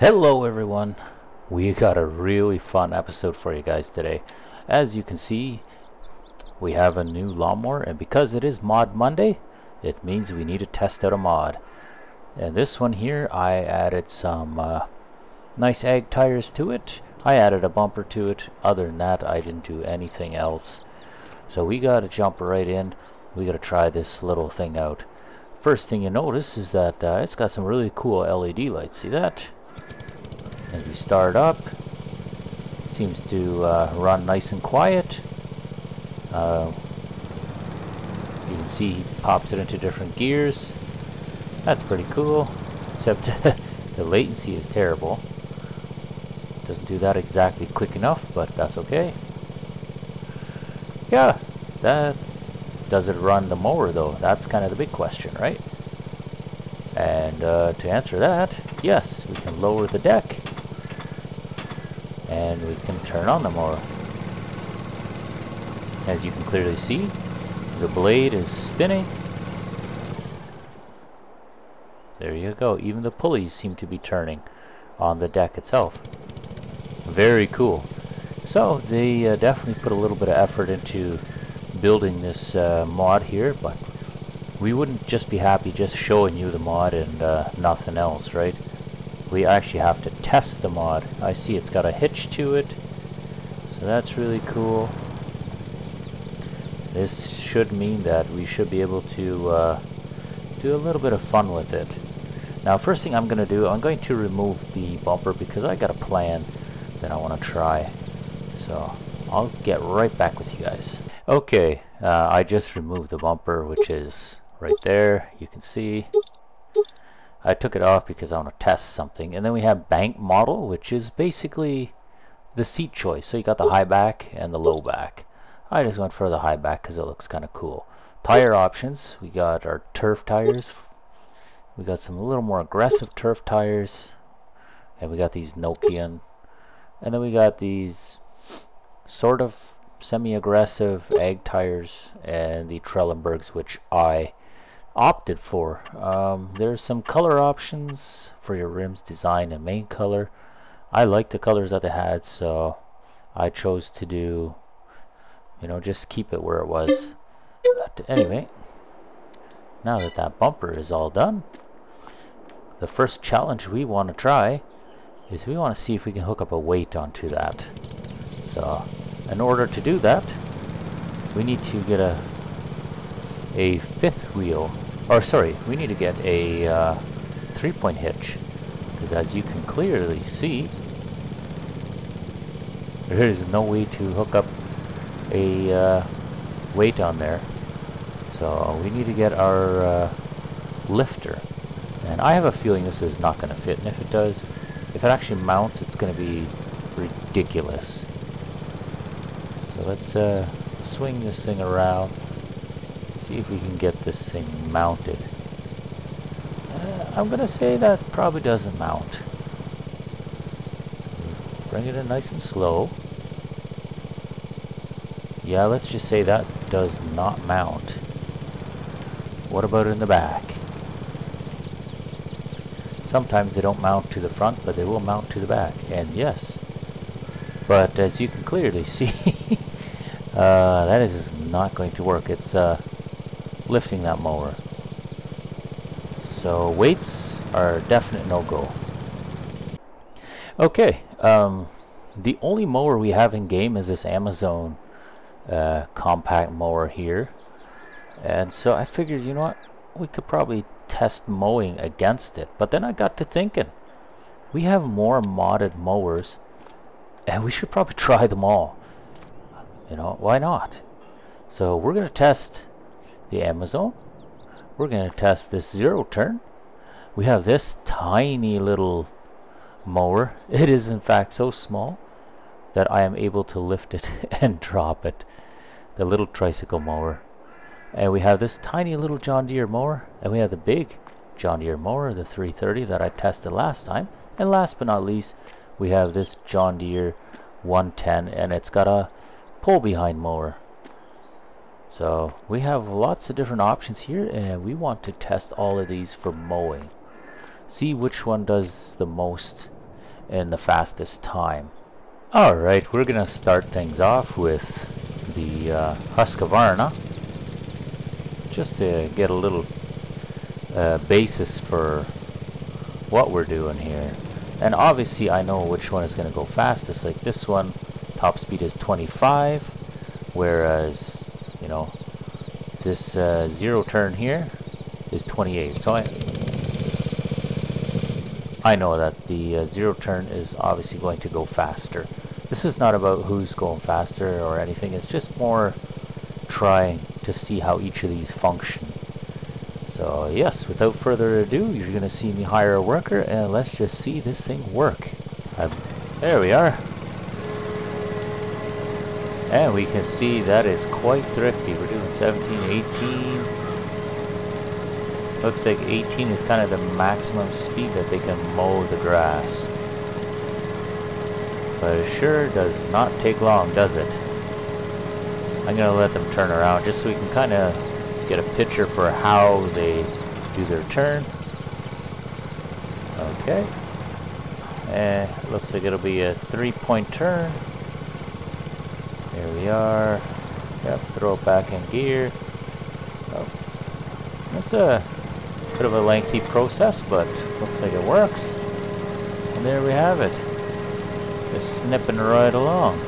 Hello everyone, we got a really fun episode for you guys today. As you can see, we have a new lawnmower, and because it is Mod Monday, it means we need to test out a mod. And this one here, I added some nice ag tires to it. I added a bumper to it. Other than that, I didn't do anything else. So we gotta jump right in. We gotta try this little thing out. First thing you notice is that it's got some really cool LED lights. See that? As we start up, seems to run nice and quiet. You can see he pops it into different gears. That's pretty cool, except the latency is terrible. Doesn't do that exactly quick enough, but that's okay. Yeah, that does it run the mower though? That's kind of the big question, right? And to answer that, yes, we can lower the deck. And we can turn on the mower. As you can clearly see, the blade is spinning. There you go. Even the pulleys seem to be turning on the deck itself. Very cool. So they definitely put a little bit of effort into building this mod here, but we wouldn't just be happy just showing you the mod and nothing else, right? We actually have to test the mod. I see it's got a hitch to it, so that's really cool. This should mean that we should be able to do a little bit of fun with it. Now, first thing I'm going to do, I'm going to remove the bumper because I got a plan that I want to try. So I'll get right back with you guys. Okay, I just removed the bumper, which is right there. You can see. I took it off because I want to test something. And then we have bank model, which is basically the seat choice. So you got the high back and the low back. I just went for the high back because it looks kind of cool. Tire options, we got our turf tires. We got some a little more aggressive turf tires. And we got these Nokian. And then we got these sort of semi-aggressive ag tires and the Trelleborgs, which I opted for. There's some color options for your rims, design and main color. I like the colors that they had, so I chose to do, just keep it where it was. But anyway, now that that bumper is all done, the first challenge we want to try is we want to see if we can hook up a weight onto that. So in order to do that, we need to get a fifth wheel, or sorry, we need to get a 3-point hitch, because as you can clearly see, there is no way to hook up a weight on there. So we need to get our lifter, and I have a feeling this is not going to fit, and if it does, if it actually mounts, it's going to be ridiculous. So let's swing this thing around. See if we can get this thing mounted. I'm gonna say that probably doesn't mount. Bring it in nice and slow. Yeah, let's just say that does not mount. What about in the back? Sometimes they don't mount to the front, but they will mount to the back. And yes, but as you can clearly see, that is not going to work. It's lifting that mower. So weights are a definite no-go. Okay, the only mower we have in game is this Amazon compact mower here, and so I figured, you know what, we could probably test mowing against it. But then I got to thinking, we have more modded mowers, and we should probably try them all. Why not? So we're gonna test the Amazon. We're going to test this zero turn. We have this tiny little mower. It is in fact so small that I am able to lift it and drop it. The little tricycle mower. And we have this tiny little John Deere mower. And we have the big John Deere mower, the 330 that I tested last time. And last but not least, we have this John Deere 110, and it's got a pull behind mower. So we have lots of different options here, and we want to test all of these for mowing. See which one does the most in the fastest time. Alright, we're gonna start things off with the Husqvarna, just to get a little basis for what we're doing here. And obviously I know which one is going to go fastest. Like this one, top speed is 25, whereas, you know, this zero turn here is 28. So I know that the zero turn is obviously going to go faster. This is not about who's going faster or anything. It's just more trying to see how each of these function. So yes, without further ado, you're going to see me hire a worker, and let's just see this thing work. There we are. And we can see that is quite thrifty. We're doing 17, 18. Looks like 18 is kind of the maximum speed that they can mow the grass. But it sure does not take long, does it? I'm going to let them turn around just so we can kind of get a picture for how they do their turn. Okay. And looks like it'll be a 3-point turn. There we are. Yep, throw it back in gear. Oh. It's a bit of a lengthy process, but looks like it works. And there we have it. Just snipping right along.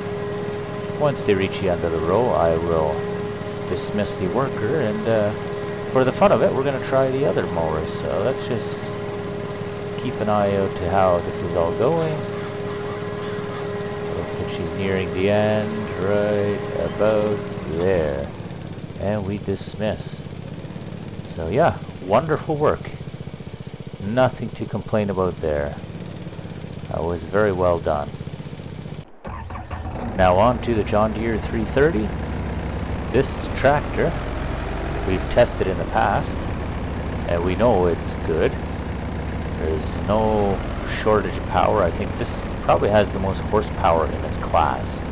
Once they reach the end of the row, I will dismiss the worker, and for the fun of it, we're going to try the other mowers. So let's just keep an eye out to how this is all going. Looks like she's nearing the end, right about there. And we dismiss. So yeah, wonderful work. Nothing to complain about there. That was very well done. Now on to the John Deere 330. This tractor we've tested in the past, and we know it's good. There's no shortage of power. I think this probably has the most horsepower in its class.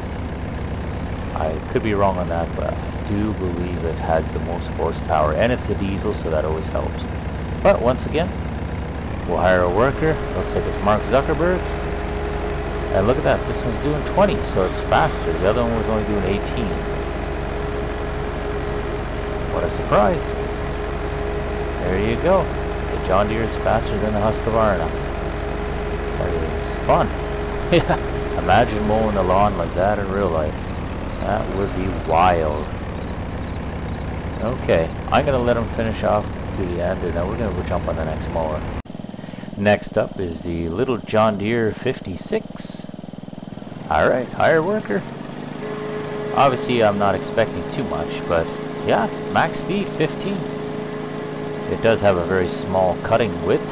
I could be wrong on that, but I do believe it has the most horsepower, and it's a diesel, so that always helps. But once again, we'll hire a worker. Looks like it's Mark Zuckerberg. And look at that, this one's doing 20, so it's faster. The other one was only doing 18. What a surprise. There you go. The John Deere is faster than the Husqvarna. That is fun. Yeah, imagine mowing the lawn like that in real life. That would be wild. Okay, I'm going to let them finish off to the end, and then we're going to jump on the next mower. Next up is the little John Deere 56. Alright, hire worker. Obviously I'm not expecting too much, but yeah, max speed 15. It does have a very small cutting width,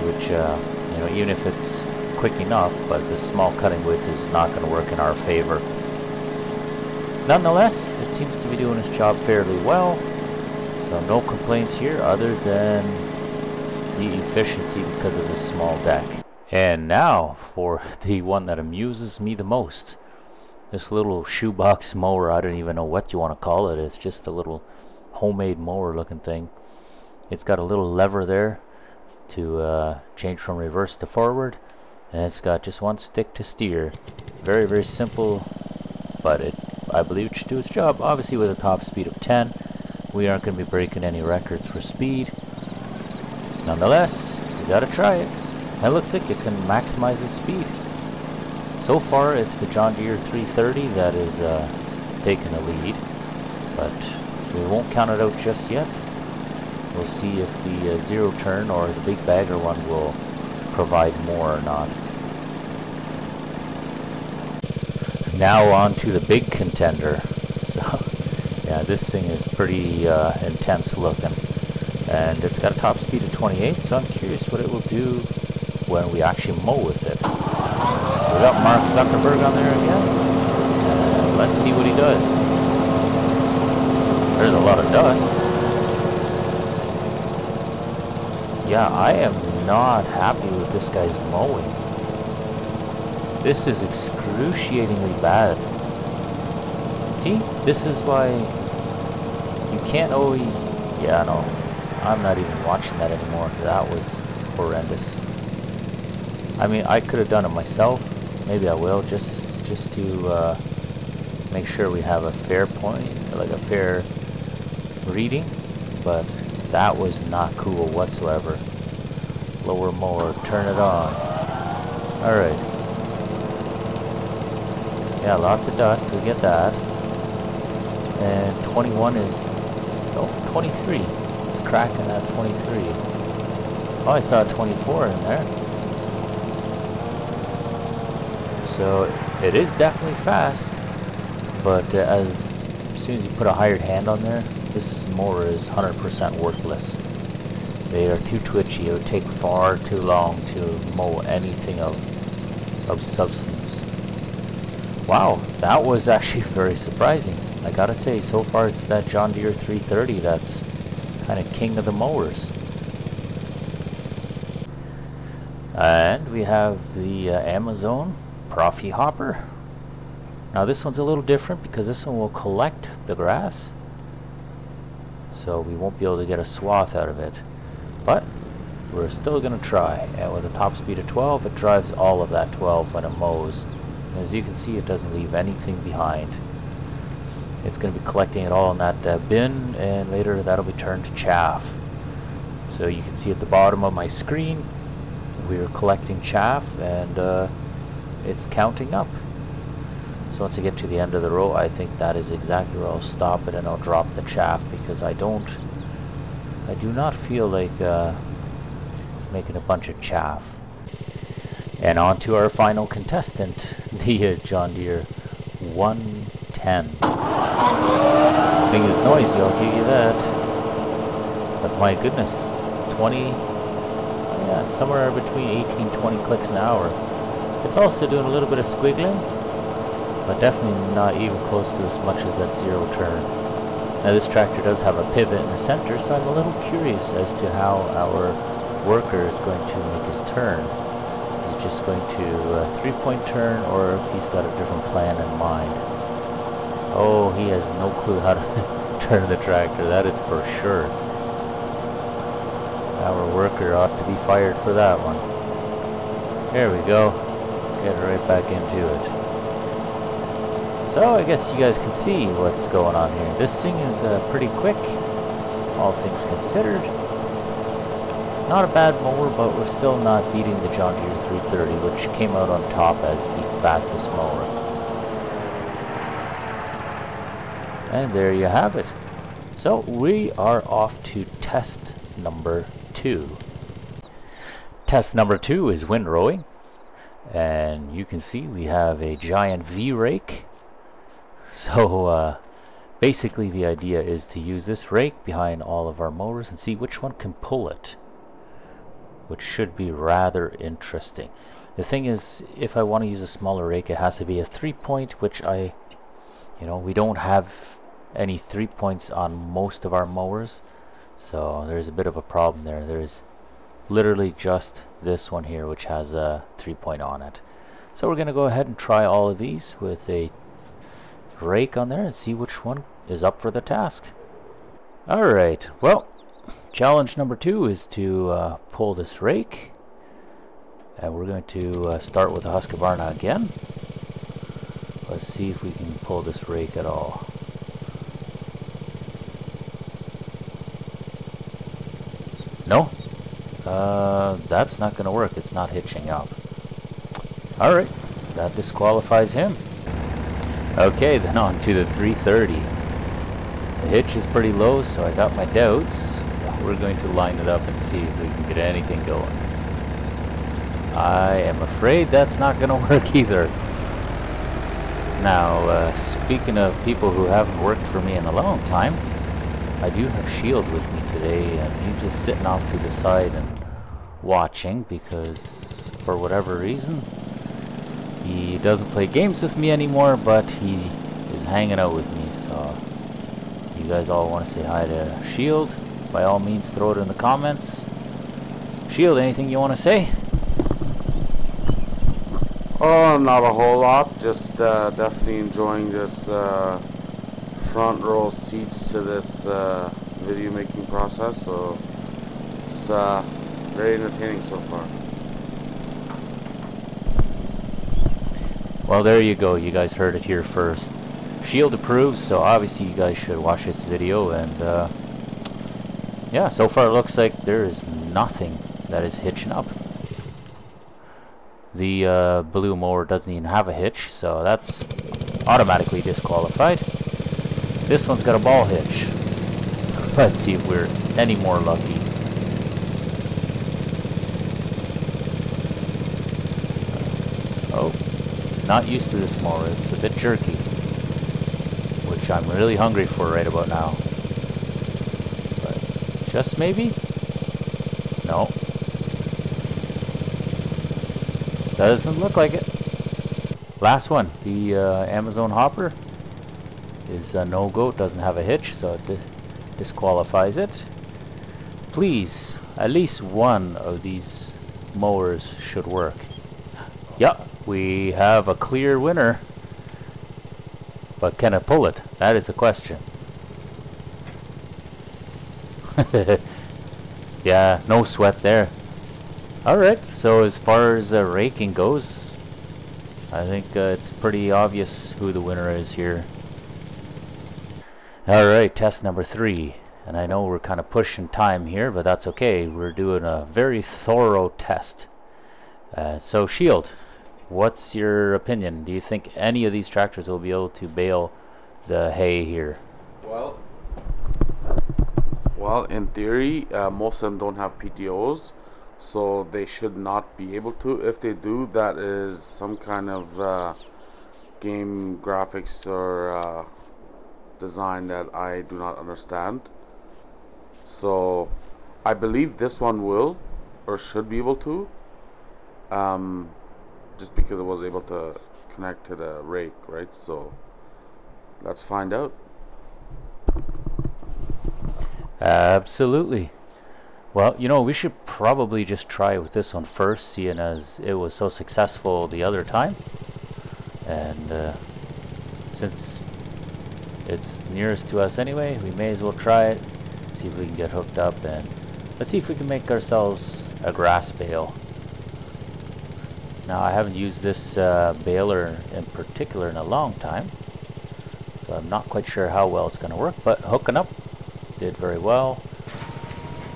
which, you know, even if it's quick enough, but the small cutting width is not going to work in our favor. Nonetheless, it seems to be doing its job fairly well, so no complaints here other than the efficiency because of the small deck. And now for the one that amuses me the most. This little shoebox mower, I don't even know what you want to call it. It's just a little homemade mower looking thing. It's got a little lever there to change from reverse to forward, and it's got just one stick to steer. Very, very simple, but I believe it should do its job. Obviously with a top speed of 10, we aren't going to be breaking any records for speed. Nonetheless, you gotta try it. It looks like it can maximize its speed. So far, it's the John Deere 330 that is taking the lead, but we won't count it out just yet. We'll see if the zero turn or the big bagger one will provide more or not. Now on to the big contender. So, yeah, this thing is pretty intense looking. And it's got a top speed of 28, so I'm curious what it will do when we actually mow with it. We got Mark Zuckerberg on there again. And let's see what he does. There's a lot of dust. Yeah, I am not happy with this guy's mowing. This is excruciatingly bad. See, this is why you can't always... Yeah, no. I'm not even watching that anymore. That was horrendous. I mean, I could have done it myself. Maybe I will, just to make sure we have a fair point, like a fair reading. But that was not cool whatsoever. Lower mower, turn it on. Alright. Yeah, lots of dust, we get that. And 21 is, oh, 23. It's cracking at 23. Oh, I saw 24 in there. So it is definitely fast, but as soon as you put a hired hand on there, this mower is 100% worthless. They are too twitchy. It would take far too long to mow anything of substance. Wow, that was actually very surprising. I gotta say, so far it's that John Deere 330 that's kind of king of the mowers. And we have the Amazon Profi Hopper. Now this one's a little different because this one will collect the grass, so we won't be able to get a swath out of it, but we're still gonna try. And with a top speed of 12, it drives all of that 12 when it mows. And as you can see, it doesn't leave anything behind. It's going to be collecting it all in that bin, and later that'll be turned to chaff. So you can see at the bottom of my screen, we're collecting chaff, and it's counting up. So once I get to the end of the row, I think that is exactly where I'll stop it, and I'll drop the chaff, because I do not feel like making a bunch of chaff. And on to our final contestant, the John Deere 110. The thing is noisy, I'll give you that. But my goodness, 20, yeah, somewhere between 18-20 clicks an hour. It's also doing a little bit of squiggling, but definitely not even close to as much as that zero turn. Now this tractor does have a pivot in the center, so I'm a little curious as to how our worker is going to make his turn. He's just going to three-point turn, or if he's got a different plan in mind. Oh, he has no clue how to turn the tractor, that is for sure. Our worker ought to be fired for that one. There we go. Get right back into it. So I guess you guys can see what's going on here. This thing is pretty quick, all things considered. Not a bad mower, but we're still not beating the John Deere 330, which came out on top as the fastest mower. And there you have it. So we are off to test number 2. Test number 2 is windrowing. And you can see we have a giant V-rake. So basically the idea is to use this rake behind all of our mowers and see which one can pull it, which should be rather interesting. The thing is, if I want to use a smaller rake, it has to be a 3-point, which we don't have any 3-points on most of our mowers, so there's a bit of a problem there. There's literally just this one here which has a 3-point on it. So we're going to go ahead and try all of these with a rake on there and see which one is up for the task. Alright, well, challenge number 2 is to pull this rake, and we're going to start with the Husqvarna again. Let's see if we can pull this rake at all. No? That's not going to work. It's not hitching up. Alright, that disqualifies him. Okay, then on to the 330. The hitch is pretty low, so I got my doubts. We're going to line it up and see if we can get anything going. I am afraid that's not going to work either. Now, speaking of people who haven't worked for me in a long time, I do have Shield with me today, and he's just sitting off to the side and watching because, for whatever reason, he doesn't play games with me anymore, but he is hanging out with me. So, if you guys all want to say hi to Shield, by all means throw it in the comments. Shield, anything you want to say? Oh, not a whole lot. Just definitely enjoying this front row seats to this video making process. So it's very entertaining so far. Well, there you go. You guys heard it here first. Shield approves, so obviously you guys should watch this video. And yeah, so far it looks like there is nothing that is hitching up. The blue mower doesn't even have a hitch, so that's automatically disqualified. This one's got a ball hitch. Let's see if we're any more lucky. Oh, not used to this mower. It's a bit jerky, which I'm really hungry for right about now. But just maybe? No. Doesn't look like it. Last one, the Amazon hopper is a no-go. Doesn't have a hitch, so it disqualifies it. Please, at least one of these mowers should work. Yeah, we have a clear winner. But can it pull it? That is the question. Yeah, no sweat there. Alright, so as far as raking goes, I think it's pretty obvious who the winner is here. Alright, test number 3. And I know we're kind of pushing time here, but that's okay. We're doing a very thorough test. So Shield, what's your opinion? Do you think any of these tractors will be able to bale the hay here? Well, in theory, most of them don't have PTOs. So they should not be able to. If they do, that is some kind of game graphics or design that I do not understand. So I believe this one will or should be able to, just because it was able to connect to the rake, right? So let's find out. Absolutely. Well, you know, we should probably just try with this one first, seeing as it was so successful the other time. And since it's nearest to us anyway, we may as well try it, see if we can get hooked up, and let's see if we can make ourselves a grass bale. Now, I haven't used this baler in particular in a long time, so I'm not quite sure how well it's going to work, but hooking up did very well.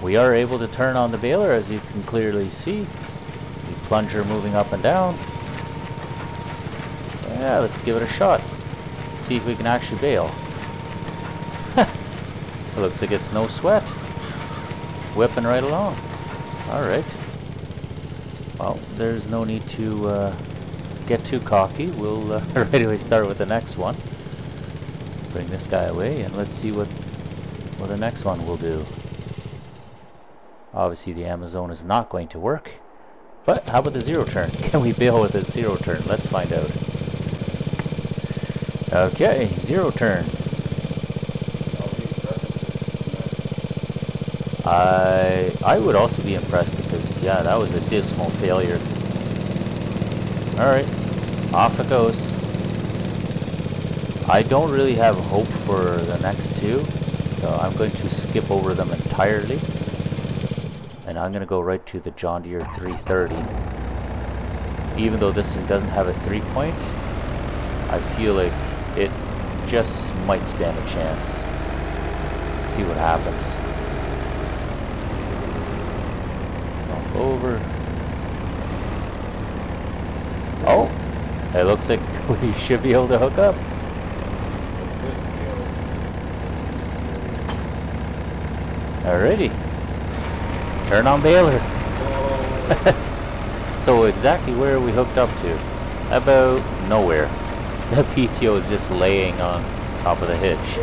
We are able to turn on the baler, as you can clearly see. The plunger moving up and down. So yeah, let's give it a shot. See if we can actually bale. It looks like it's no sweat. Whipping right along. Alright. Well, there's no need to get too cocky. We'll right away start with the next one. Bring this guy away and let's see what the next one will do. Obviously the Amazon is not going to work, but how about the zero turn? Can we bale with a zero turn? Let's find out. Okay, zero turn. I would also be impressed because yeah, that was a dismal failure. Alright, off it goes. I don't really have hope for the next two, so I'm going to skip over them entirely. And I'm going to go right to the John Deere 330. Even though this thing doesn't have a 3-point, I feel like it just might stand a chance. See what happens. Bump over. Oh! It looks like we should be able to hook up. Alrighty. Turn on baler. So exactly where are we hooked up to? About nowhere. The PTO is just laying on top of the hitch.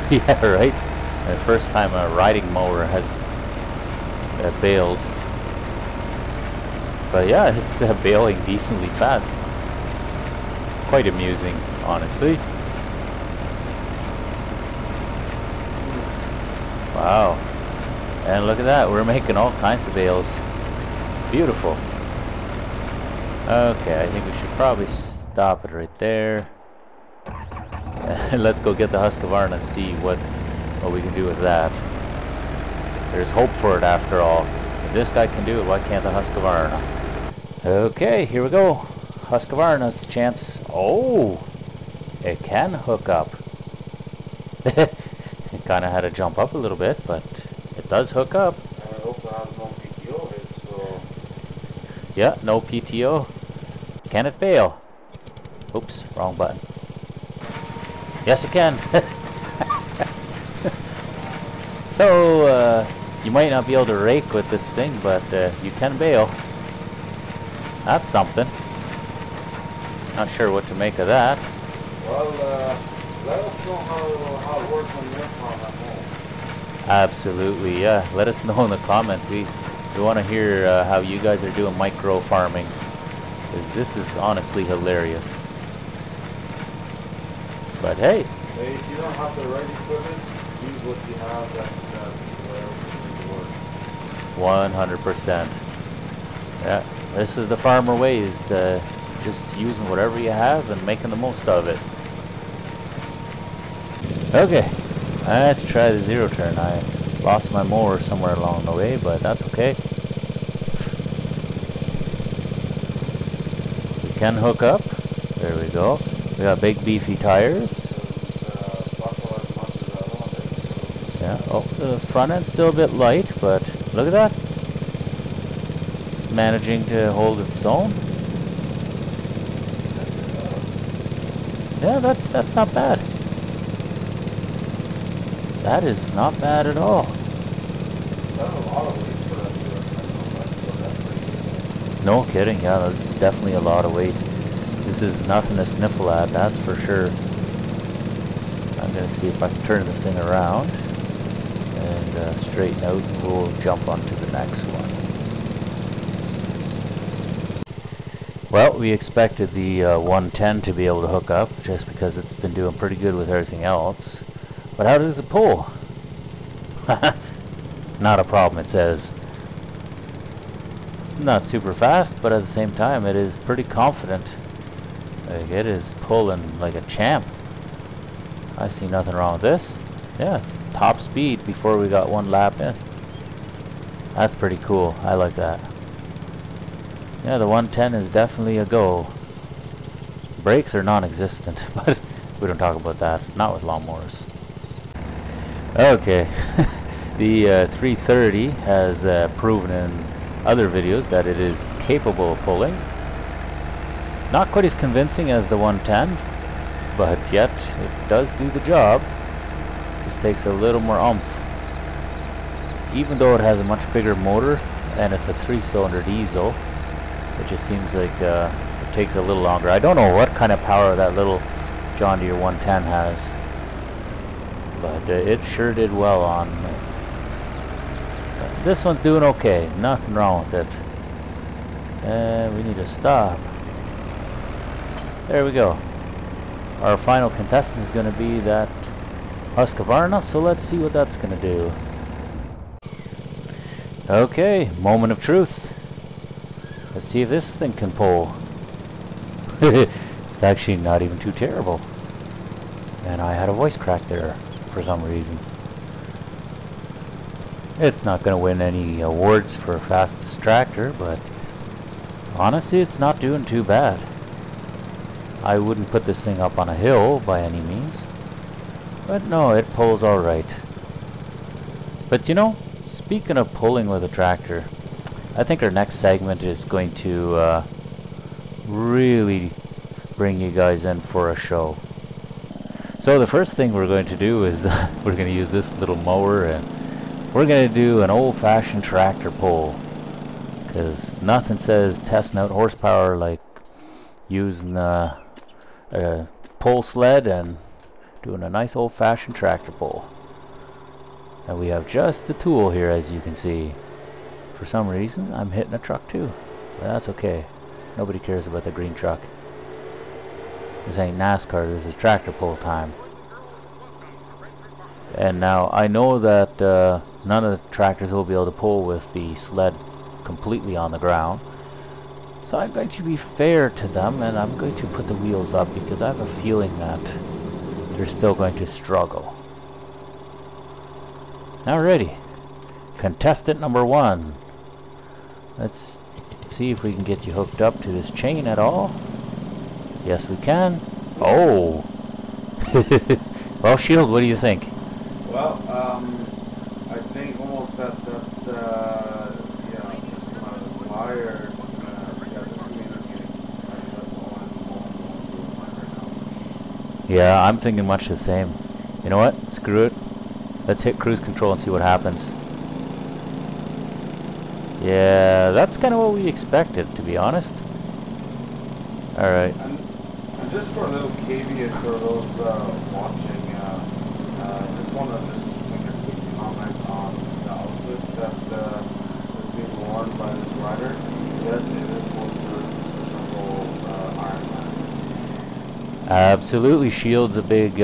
Yeah, right? The first time a riding mower has baled. But yeah, it's baling decently fast. Quite amusing, honestly. Wow. And look at that, we're making all kinds of bales. Beautiful. Okay, I think we should probably stop it right there. And let's go get the Husqvarna and see what we can do with that. There's hope for it after all. If this guy can do it, why can't the Husqvarna? Okay, here we go. Husqvarna's chance. Oh, it can hook up. It kind of had to jump up a little bit, but it does hook up. And it also has no PTO hit, so... Yeah, no PTO. Can it bail? Oops, wrong button. Yes, it can. So, you might not be able to rake with this thing, but you can bail. That's something. Not sure what to make of that. Well, let us know how it works on your farm at home. Absolutely, yeah. Let us know in the comments. We want to hear how you guys are doing micro farming. 'Cause this is honestly hilarious. But hey. Hey, if you don't have the right equipment, use what you have that will work. 100%. Yeah, this is the farmer ways. Just using whatever you have and making the most of it. Okay, let's try the zero turn. I lost my mower somewhere along the way, but that's okay. We can hook up. There we go. We got big beefy tires. Yeah, oh, the front end's still a bit light, but look at that. It's managing to hold its own. Yeah, that's not bad. That is not bad at all. No kidding, yeah, that's definitely a lot of weight. This is nothing to sniffle at, that's for sure. I'm gonna see if I can turn this thing around and straighten out, and we'll jump onto the next one. Well, we expected the 110 to be able to hook up, just because it's been doing pretty good with everything else. But how does it pull? Not a problem, it says. It's not super fast, but at the same time, it is pretty confident. Like, it is pulling like a champ. I see nothing wrong with this. Yeah, top speed before we got one lap in. That's pretty cool. I like that. Yeah, the 110 is definitely a go. Brakes are non-existent, but we don't talk about that. Not with lawnmowers. Okay, the 330 has proven in other videos that it is capable of pulling. Not quite as convincing as the 110, but yet it does do the job. Just takes a little more oomph. Even though it has a much bigger motor and it's a 3-cylinder diesel, it just seems like it takes a little longer. I don't know what kind of power that little John Deere 110 has, but it sure did well on it. This one's doing okay. Nothing wrong with it. And we need to stop. There we go. Our final contestant is going to be that Husqvarna, so let's see what that's going to do. Okay, moment of truth. Let's see if this thing can pull. It's actually not even too terrible. And I had a voice crack there for some reason. It's not going to win any awards for fastest tractor, but honestly, it's not doing too bad. I wouldn't put this thing up on a hill by any means, but no, it pulls alright. But you know, speaking of pulling with a tractor, I think our next segment is going to really bring you guys in for a show. So the first thing we're going to do is we're going to use this little mower, and we're going to do an old-fashioned tractor pull, because nothing says testing out horsepower like using a pull sled and doing a nice old-fashioned tractor pull. And we have just the tool here, as you can see. For some reason, I'm hitting a truck too, but that's okay. Nobody cares about the green truck. This ain't NASCAR, this is tractor pull time. And now I know that none of the tractors will be able to pull with the sled completely on the ground. So I'm going to be fair to them, and I'm going to put the wheels up because I have a feeling that they're still going to struggle. Alrighty, contestant number 1, Let's see if we can get you hooked up to this chain at all. Yes, we can. Oh! Well, Shield, what do you think? Well, I think almost that yeah, just wires, yeah, this communicating. That's all I'm doing right now. Yeah, I'm thinking much the same. You know what? Screw it. Let's hit cruise control and see what happens. Yeah, that's kind of what we expected, to be honest. Alright. And just for a little caveat for those watching, just want to just make a quick comment on the outfit that is being worn by this rider. Yes, it is supposed to resemble Iron Man. Absolutely, Shield's a big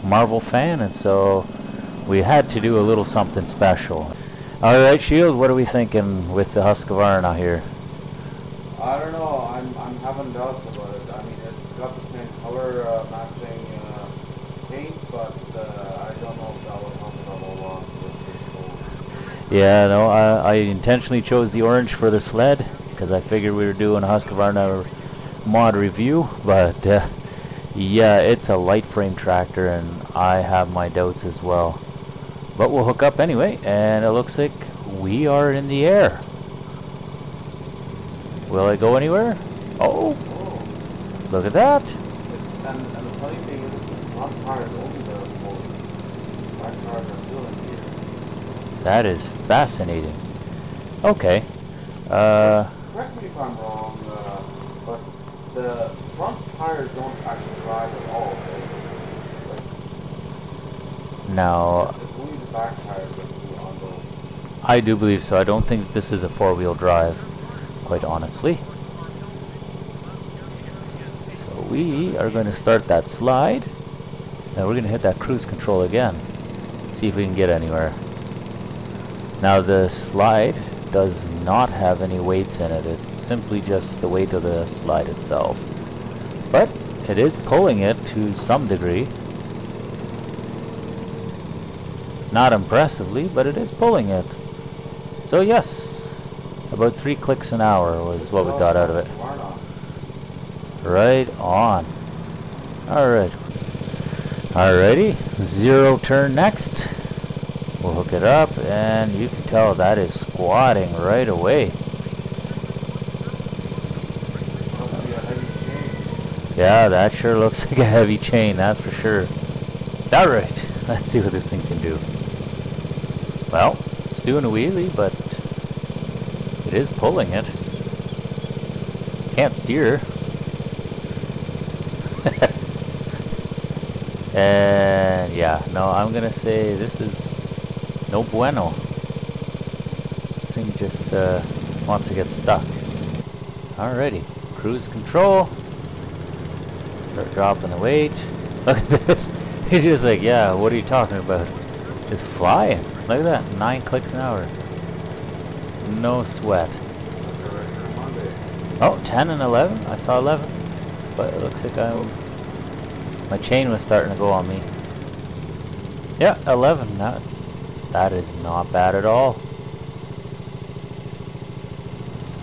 Marvel fan, and so we had to do a little something special. Alright, Shield, what are we thinking with the Husqvarna here? I don't know, I'm having doubts about it. I mean, it's got the same color matching paint, but I don't know if that will help it a whole lot with this whole. Yeah, no, I intentionally chose the orange for the sled, because I figured we were doing a Husqvarna mod review, but yeah, it's a light frame tractor, and I have my doubts as well. But we'll hook up anyway, and it looks like we are in the air. Will it go anywhere? Oh! Look at that! And the funny thing is, it's not tires only that are full. Back tires are still in here. That is fascinating. Okay. Correct me if I'm wrong, but the front tires don't actually drive at all, right? Now, It's only the back tires that do on those. I do believe so. I don't think this is a four-wheel drive, quite honestly. So we are going to start that slide. Now we're going to hit that cruise control again. See if we can get anywhere. Now the slide does not have any weights in it. It's simply just the weight of the slide itself. But it is pulling it to some degree. Not impressively, but it is pulling it. So yes, about 3 clicks an hour was what we got out of it. Right on. Alright. Alrighty, 0 turn next. We'll hook it up, and you can tell that is squatting right away. Yeah, that sure looks like a heavy chain, that's for sure. Alright, let's see what this thing can do. Well, it's doing a wheelie, but it is pulling it. Can't steer. And yeah, no, I'm gonna say this is no bueno. This thing just wants to get stuck. Alrighty, cruise control. Start dropping the weight. Look at this. He's just like, yeah, what are you talking about? Just flying. Look at that, 9 clicks an hour. No sweat. Oh, 10 and 11? I saw 11. But it looks like my chain was starting to go on me. Yeah, 11. That is not bad at all.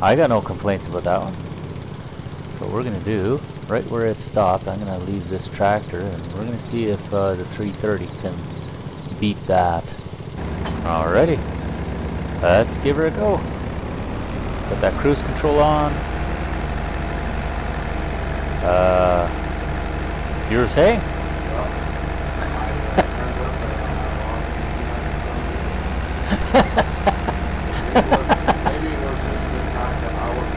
I got no complaints about that one. So what we're going to do, right where it stopped, I'm going to leave this tractor, and we're going to see if the 330 can beat that. Alrighty, let's give her a go. Got that cruise control on. You were saying? Maybe it was just the fact that I was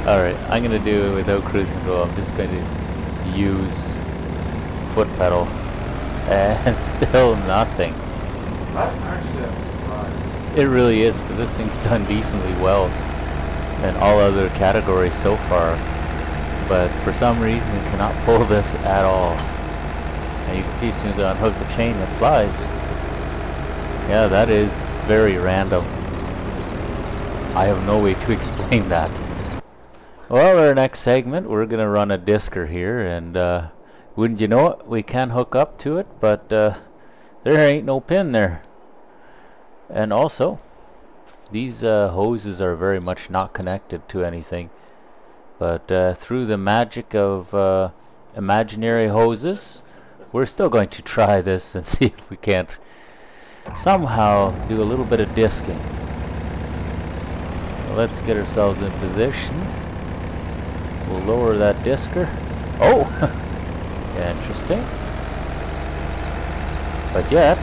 Alright, I'm going to do it without cruise control. I'm just going to use foot pedal. And still nothing. actually a surprise. It really is, because this thing's done decently well in all other categories so far. But for some reason it cannot pull this at all. And you can see as soon as I unhook the chain it flies. Yeah, that is very random. I have no way to explain that. Well, our next segment, we're going to run a disker here, and Wouldn't you know it, we can hook up to it, but there ain't no pin there. And also, these hoses are very much not connected to anything. But through the magic of imaginary hoses, we're still going to try this and see if we can't somehow do a little bit of disking. So let's get ourselves in position. We'll lower that disker. Oh! Interesting. But yet,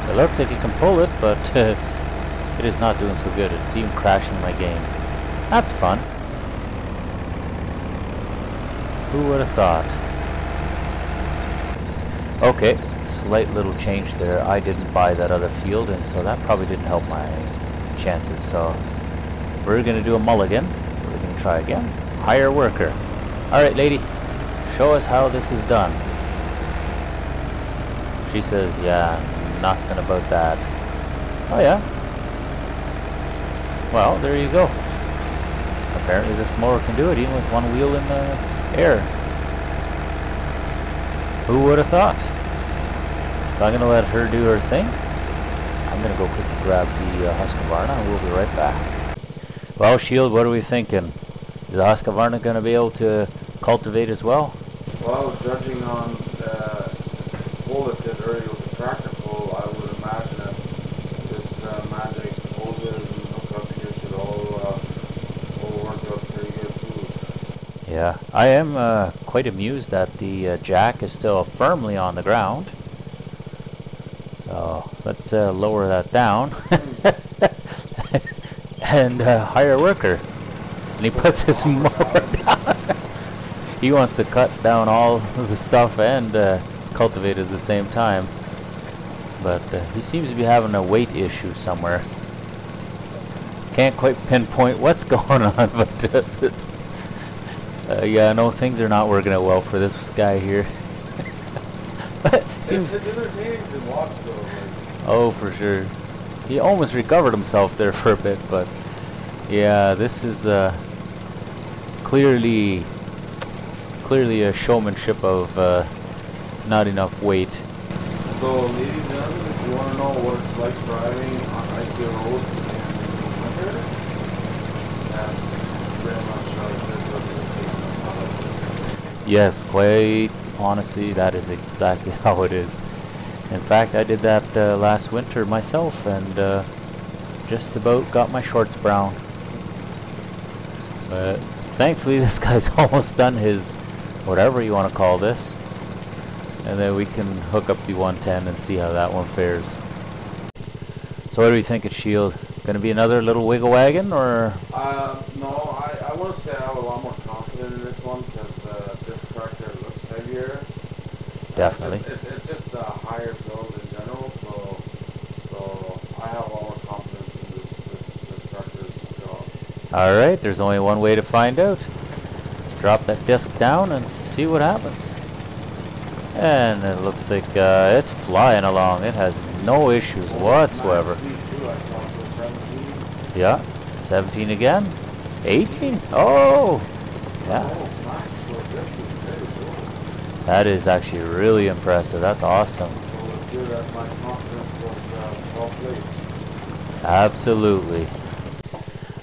it looks like you can pull it, but it is not doing so good. It's even crashing my game. That's fun. Who would have thought? Okay, slight little change there. I didn't buy that other field, and so that probably didn't help my chances. So we're going to do a mulligan. We're going to try again. Hire worker. Alright, lady. Show us how this is done. She says, yeah, nothing about that. Oh yeah. Well, there you go. Apparently this mower can do it even with one wheel in the air. Who would have thought? So I'm going to let her do her thing. I'm going to go quickly grab the Husqvarna and we'll be right back. Well, Shield, what are we thinking? Is the Husqvarna going to be able to cultivate as well? Well, judging on the pull it did earlier with the tractor pull, I would imagine that this magic hoses and hookup here should all work out pretty good too. Yeah, I am quite amused that the jack is still firmly on the ground. So let's lower that down and hire a worker. And he puts his mower down. He wants to cut down all of the stuff and cultivate at the same time. But he seems to be having a weight issue somewhere. Can't quite pinpoint what's going on, but yeah, no, things are not working out well for this guy here. But seems it's entertaining to watch though. Like. Oh, for sure. He almost recovered himself there for a bit, but yeah, this is clearly a showmanship of not enough weight. So, ladies and gentlemen, if you want to know what it's like driving on icy roads in winter, that's very much representation. Yes, quite honestly, that is exactly how it is. In fact, I did that last winter myself, and just about got my shorts brown. But thankfully, this guy's almost done his whatever you want to call this, and then we can hook up the 110 and see how that one fares. So what do we think of Shield? Gonna be another little wiggle wagon, or? No, I want to say I have a lot more confidence in this one because this tractor looks heavier. Definitely. It's just a higher build in general, so I have a lot more confidence in this tractor's job. All right, there's only one way to find out. Drop that disc down and see what happens. And it looks like it's flying along. It has no issues whatsoever. Yeah, 17 again. 18. Oh, yeah. That is actually really impressive. That's awesome. Absolutely.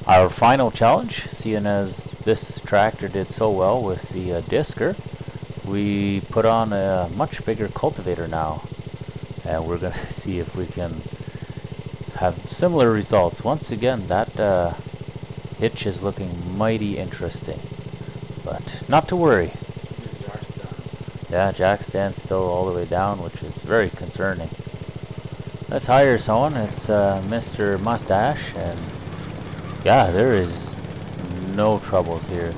Our final challenge, seeing as this tractor did so well with the disker, we put on a much bigger cultivator now, and we're going to see if we can have similar results. Once again, that hitch is looking mighty interesting, but not to worry. Yeah, jack stand's still all the way down, which is very concerning. Let's hire someone. It's Mr. Mustache, and yeah, there is no troubles here.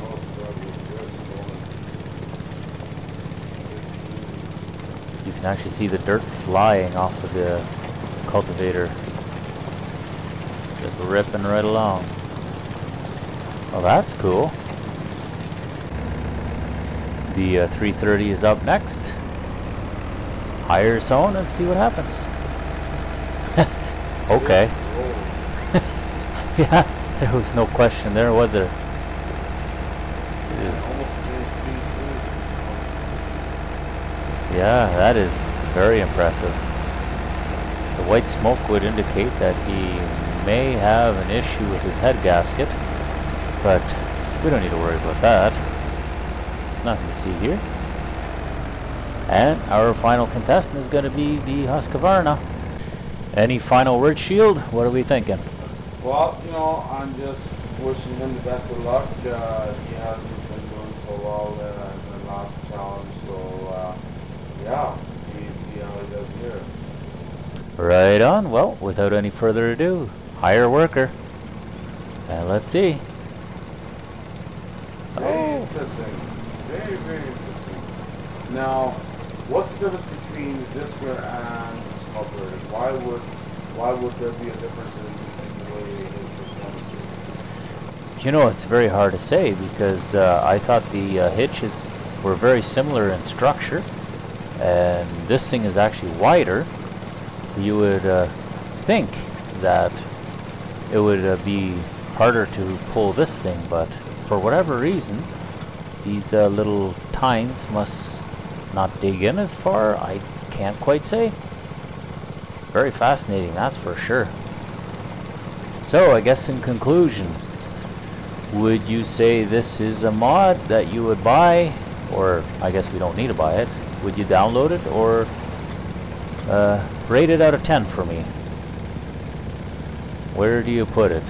You can actually see the dirt flying off of the cultivator. Just ripping right along. Well, that's cool. The 330 is up next. Hire someone and see what happens. Okay. Yeah, there was no question there, was there? Yeah, that is very impressive. The white smoke would indicate that he may have an issue with his head gasket, but we don't need to worry about that. There's nothing to see here. And our final contestant is going to be the Husqvarna. Any final word, Shield? What are we thinking? Well, I'm just wishing him the best of luck. He hasn't been doing so well in the last challenge, so yeah, see how he does here. Right on. Well, without any further ado, hire worker. And let's see. Very interesting. Very, very interesting. Now, what's the difference between this one and the sculptor? Why would there be a difference in the way his performance is? It's very hard to say because I thought the hitches were very similar in structure, and this thing is actually wider. You would think that it would be harder to pull this thing, but for whatever reason, these little tines must not dig in as far. I can't quite say. Very fascinating, that's for sure. So I guess in conclusion, would you say this is a mod that you would buy, or I guess we don't need to buy it? Would you download it, or rate it out of 10 for me? Where do you put it?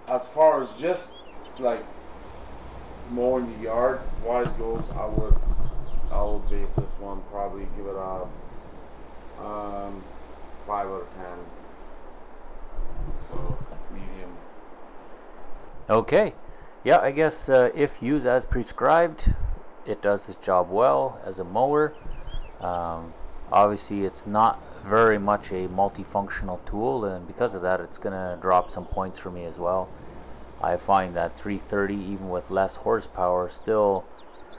As far as just like mowing the yard wise goes, I would base this one, probably give it a 5 out of 10. So medium. Okay, yeah, I guess if used as prescribed, it does its job well as a mower. Obviously it's not very much a multifunctional tool, and because of that it's gonna drop some points for me as well. I find that 330, even with less horsepower, still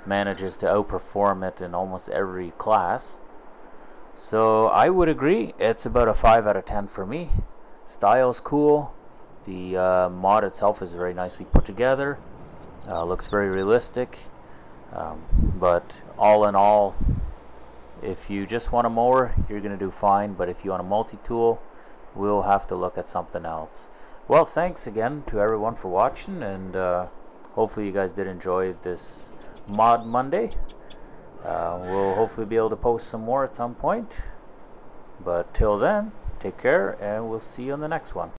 manages to outperform it in almost every class. So I would agree, it's about a 5 out of 10 for me. Style's cool. The mod itself is very nicely put together. Looks very realistic. But all in all, if you just want a mower, you're going to do fine. But if you want a multi-tool, we'll have to look at something else. Well, thanks again to everyone for watching, and hopefully you guys did enjoy this Mod Monday. We'll hopefully be able to post some more at some point. But till then, take care, and we'll see you on the next one.